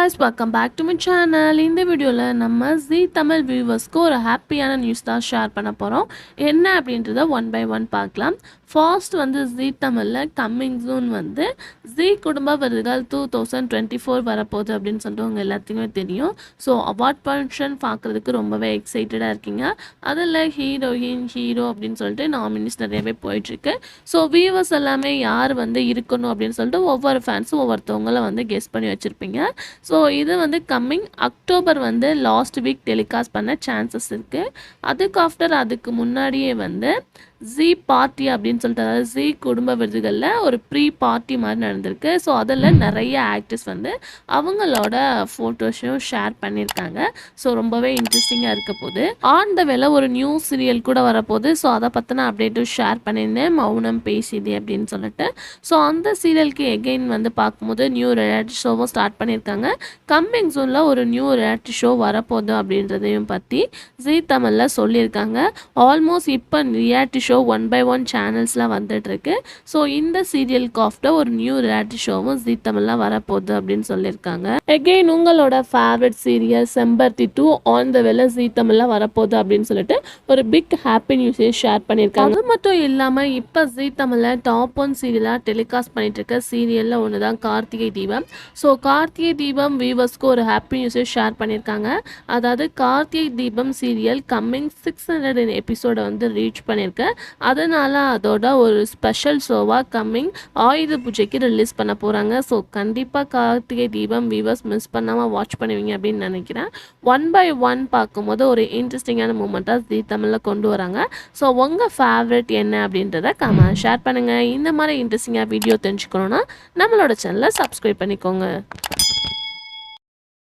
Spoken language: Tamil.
guys, welcome back to my channel. இந்த வீடியோல நம்ம ஜீ தமிழ் வியூவர்ஸ்க்கு ஒரு ஹாப்பியான நியூஸ் தான் ஷேர் பண்ண போறோம். என்ன அப்படின்றத ஒன் பை ஒன் பார்க்கலாம். ஃபர்ஸ்ட் வந்து ஜீ தமிழ்ல கம்மிங் சூன் வந்து ஜீ குடும்ப விருதுகள் 2024 வரப்போகுது அப்படின்னு சொல்லிட்டு உங்க எல்லாத்துக்குமே தெரியும். ஸோ அவார்ட் ஃபங்க்ஷன் பார்க்குறதுக்கு ரொம்பவே எக்ஸைட்டடாக இருக்கீங்க. அதில் ஹீரோயின் ஹீரோ அப்படின்னு சொல்லிட்டு நாமினிஸ் நிறையவே போயிட்டுருக்கு. ஸோ வியூவர்ஸ் எல்லாமே யார் வந்து இருக்கணும் அப்படின்னு சொல்லிட்டு ஒவ்வொரு ஃபேன்ஸும் ஒவ்வொருத்தவங்களும் வந்து கெஸ் பண்ணி வச்சுருப்பீங்க. ஸோ இது வந்து கம்மிங் அக்டோபர் வந்து லாஸ்ட் வீக் டெலிகாஸ்ட் பண்ண சான்சஸ் இருக்குது. அதுக்கு முன்னாடியே வந்து ஜீ பார்ட்டி அப்படின்னு சொல்லிட்டு, அதாவது ஜீ குடும்ப விருதுகளில் ஒரு ப்ரீ பார்ட்டி மாதிரி நடந்திருக்கு. ஸோ அதில் நிறைய ஆக்டர்ஸ் வந்து அவங்களோட ஃபோட்டோஸையும் ஷேர் பண்ணியிருக்காங்க. ஸோ ரொம்பவே இன்ட்ரெஸ்டிங்காக இருக்க போகுது. ஆன் த வேலை ஒரு நியூ சீரியல் கூட வரப்போகுது. ஸோ அதை பற்றின அப்டேட்டும் ஷேர் பண்ணியிருந்தேன், மௌனம் பேசியது அப்படின்னு சொல்லிட்டு. ஸோ அந்த சீரியலுக்கு எகெயின் வந்து பார்க்கும்போது நியூ ரியாலிட்டி ஷோவும் ஸ்டார்ட் பண்ணியிருக்காங்க. கம்மிங் ஜூனில் ஒரு நியூ ரியாலிட்டி ஷோ வரப்போகுது அப்படின்றதையும் பற்றி ஜீ தமிழில் சொல்லியிருக்காங்க. ஆல்மோஸ்ட் இப்போ ரியாலிட்டி ஷோ 1/1 சேனல்ஸ்லாம் வந்துட்டுருக்கு. ஸோ இந்த சீரியலுக்கு ஆஃப்டர் ஒரு நியூ ரியாலிட்டி ஷோவும் ஜீ தமிழ்லாம் வரப்போகுது அப்படின்னு சொல்லியிருக்காங்க. எகெயின் உங்களோட ஃபேவரட் சீரியல் செம்பருத்தி 2 ஆன் த வேலை ஜீ தமிழ்லாம் வரப்போகுது அப்படின்னு சொல்லிட்டு ஒரு பிக் ஹாப்பி நியூஸை ஷேர் பண்ணியிருக்காங்க. அது மட்டும் இல்லாமல் இப்போ ஜீ தமிழில் டாப் 1 சீரியலாக டெலிகாஸ்ட் பண்ணிட்டு இருக்க சீரியலில் ஒன்று தான் கார்த்திகை தீபம். ஸோ கார்த்திகை தீபம் வியூவர்ஸ்க்கு ஒரு ஹாப்பி நியூஸை ஷேர் பண்ணியிருக்காங்க. அதாவது கார்த்திகை தீபம் சீரியல் கம்மிங் 600 எபிசோடை வந்து ரீச் பண்ணியிருக்கு. அதனால் அதோட ஒரு ஸ்பெஷல் ஷோவாக கம்மிங் ஆயுத பூஜைக்கு ரிலீஸ் பண்ண போகிறாங்க. ஸோ கண்டிப்பாக கார்த்திகை தீபம் வியூவர்ஸ் மிஸ் பண்ணாமல் வாட்ச் பண்ணுவீங்க அப்படின்னு நினைக்கிறேன். 1/1 பார்க்கும்போது ஒரு இன்ட்ரெஸ்டிங்கான மூமெண்ட்டாக ஜீ தமிழில் கொண்டு வராங்க. ஸோ உங்கள் ஃபேவரட் என்ன அப்படின்றத ஷேர் பண்ணுங்கள். இந்த மாதிரி இன்ட்ரெஸ்டிங்காக வீடியோ தெரிஞ்சுக்கணுன்னா நம்மளோட சேனலை சப்ஸ்கிரைப் பண்ணிக்கோங்க.